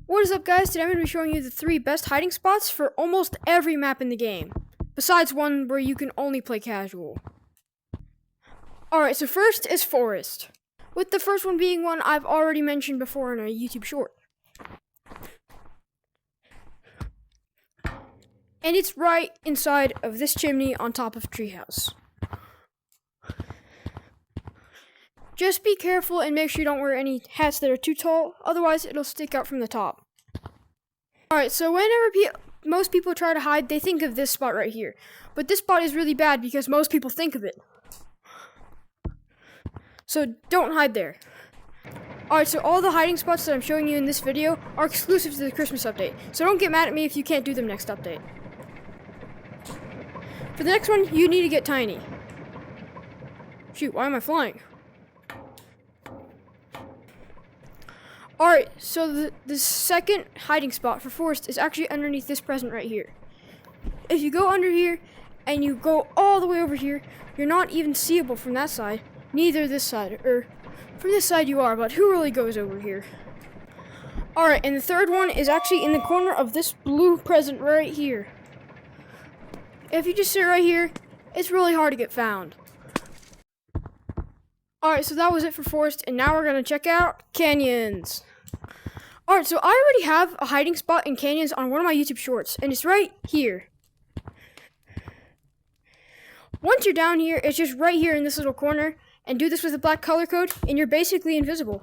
What is up, guys? Today I'm going to be showing you the 3 best hiding spots for almost every map in the game, besides one where you can only play casual. Alright, so first is Forest, with the first one being one I've already mentioned before in a YouTube short. And it's right inside of this chimney on top of Treehouse. Just be careful and make sure you don't wear any hats that are too tall, otherwise it'll stick out from the top. Alright, so whenever most people try to hide, they think of this spot right here. But this spot is really bad because most people think of it. So don't hide there. Alright, so all the hiding spots that I'm showing you in this video are exclusive to the Christmas update. So don't get mad at me if you can't do them next update. For the next one, you need to get tiny. Shoot, why am I flying? Alright, so the second hiding spot for Forest is actually underneath this present right here. If you go under here, and you go all the way over here, you're not even seeable from that side. Neither this side, or from this side you are, but who really goes over here? Alright, and the third one is actually in the corner of this blue present right here. If you just sit right here, it's really hard to get found. Alright, so that was it for Forest, and now we're going to check out Canyons. Alright, so I already have a hiding spot in Canyons on one of my YouTube shorts, and it's right here. Once you're down here, it's just right here in this little corner, and do this with a black color code, and you're basically invisible.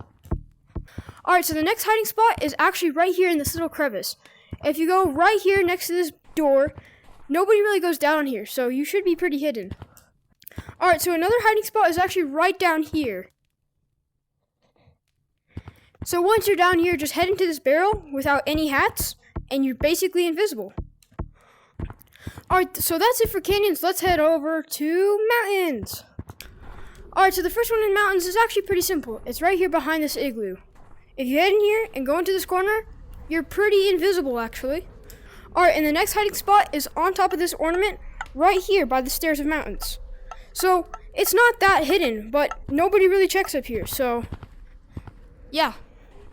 Alright, so the next hiding spot is actually right here in this little crevice. If you go right here next to this door, nobody really goes down here, so you should be pretty hidden. Alright, so another hiding spot is actually right down here. So once you're down here, just head into this barrel without any hats, and you're basically invisible. Alright, so that's it for Canyons. Let's head over to Mountains. Alright, so the first one in Mountains is actually pretty simple. It's right here behind this igloo. If you head in here and go into this corner, you're pretty invisible actually. Alright, and the next hiding spot is on top of this ornament right here by the stairs of Mountains. So, it's not that hidden, but nobody really checks up here, so yeah,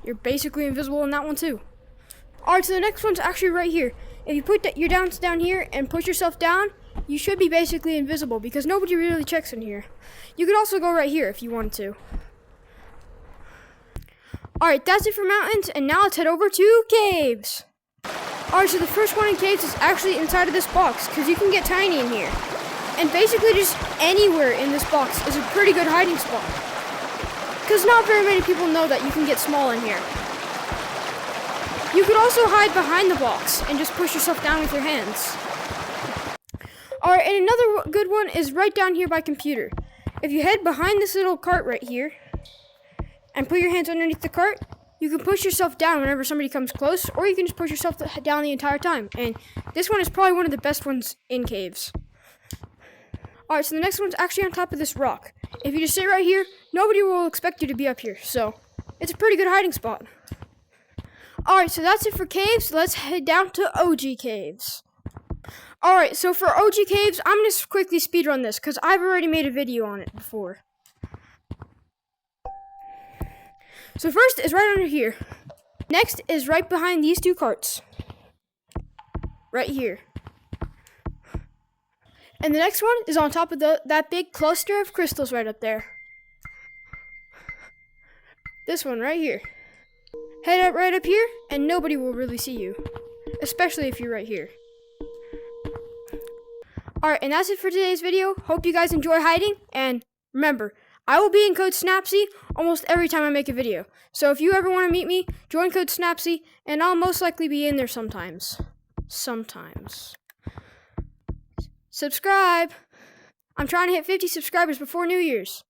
you're basically invisible in that one too. Alright, so the next one's actually right here. If you put your downs down here and push yourself down, you should be basically invisible because nobody really checks in here. You could also go right here if you wanted to. Alright, that's it for Mountains, and now let's head over to Caves. Alright, so the first one in Caves is actually inside of this box because you can get tiny in here. And basically just anywhere in this box is a pretty good hiding spot. Because not very many people know that you can get small in here. You could also hide behind the box and just push yourself down with your hands. Alright, and another good one is right down here by computer. If you head behind this little cart right here and put your hands underneath the cart, you can push yourself down whenever somebody comes close, or you can just push yourself down the entire time. And this one is probably one of the best ones in Caves. Alright, so the next one's actually on top of this rock. If you just sit right here, nobody will expect you to be up here, so it's a pretty good hiding spot. Alright, so that's it for Caves. Let's head down to OG Caves. Alright, so for OG Caves, I'm going to quickly speedrun this, because I've already made a video on it before. So first is right under here. Next is right behind these 2 carts. Right here. And the next one is on top of that big cluster of crystals right up there. This one right here. Head up right up here, and nobody will really see you. Especially if you're right here. Alright, and that's it for today's video. Hope you guys enjoy hiding, and remember, I will be in Code Snapsy almost every time I make a video. So if you ever want to meet me, join Code Snapsy, and I'll most likely be in there sometimes. Subscribe! I'm trying to hit 50 subscribers before New Year's.